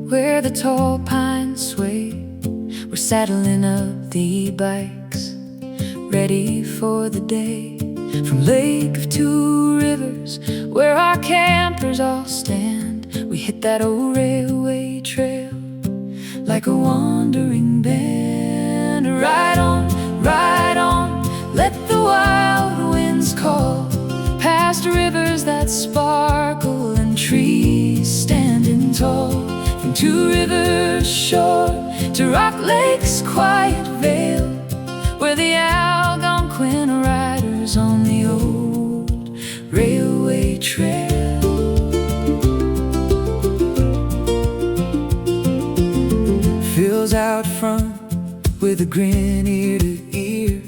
where the tall pines sway. We're saddling up the bikes, ready for the day. From Lake of Two Rivers, where our campers all stand, we hit that old railway trail like a wandering band. Ride on, let the wild winds call, past rivers that sparkle and trees standing tall. From Two Rivers shore to Rock Lake's quiet vale, where the Algonquin riders on the old railway trail. Phil's out front with a grin ear to ear,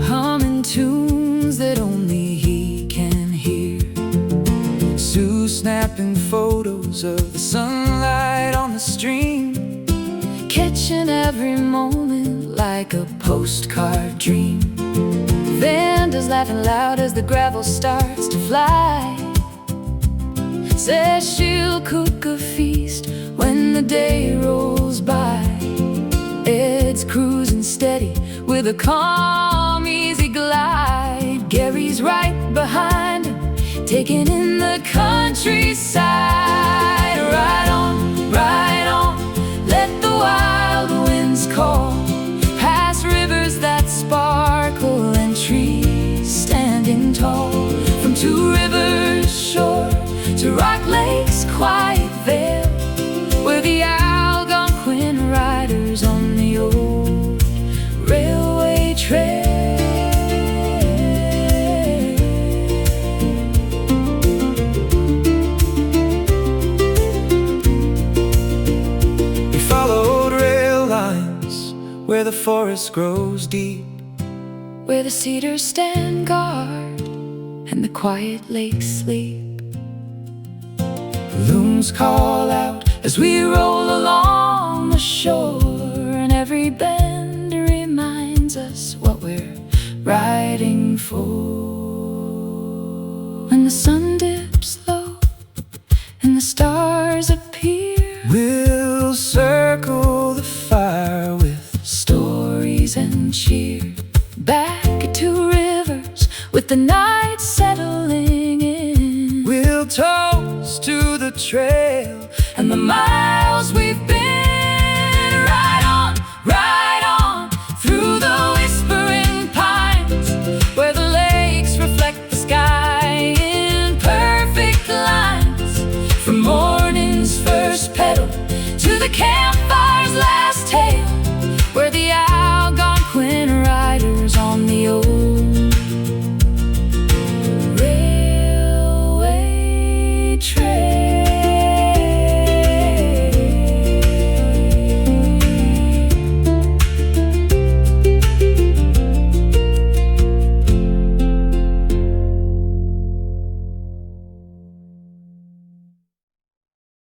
humming tunes that only he can hear. Sue snapping photos of the sunlight on the stream, catching every moment like a postcard dream. Vanda's laughing loud as the gravel starts to fly, says she'll cook a feast when the day rolls by. Ed's cruising steady with a calm, easy glide. Gary's right behind him, taking in the countryside. Ride on, let the wild winds call, past rivers that sparkle and trees standing tall. From Two Rivers shore to Rock Lake's quiet vale, where the Algonquin riders on the old railway trail. We followed rail lines where the forest grows deep, where the cedars stand guard and the quiet lakes sleep. Loons call out as we roll along the shore, and every bend reminds us what we're riding for. When the sun dips low and the stars appear, we'll circle the fire with stories and cheer. Back at Two Rivers with the night settling in, we'll toast to the trail and the miles we've been. Ride on through the whispering pines, where the lakes reflect the sky in perfect lines. From morning's first petal to the camp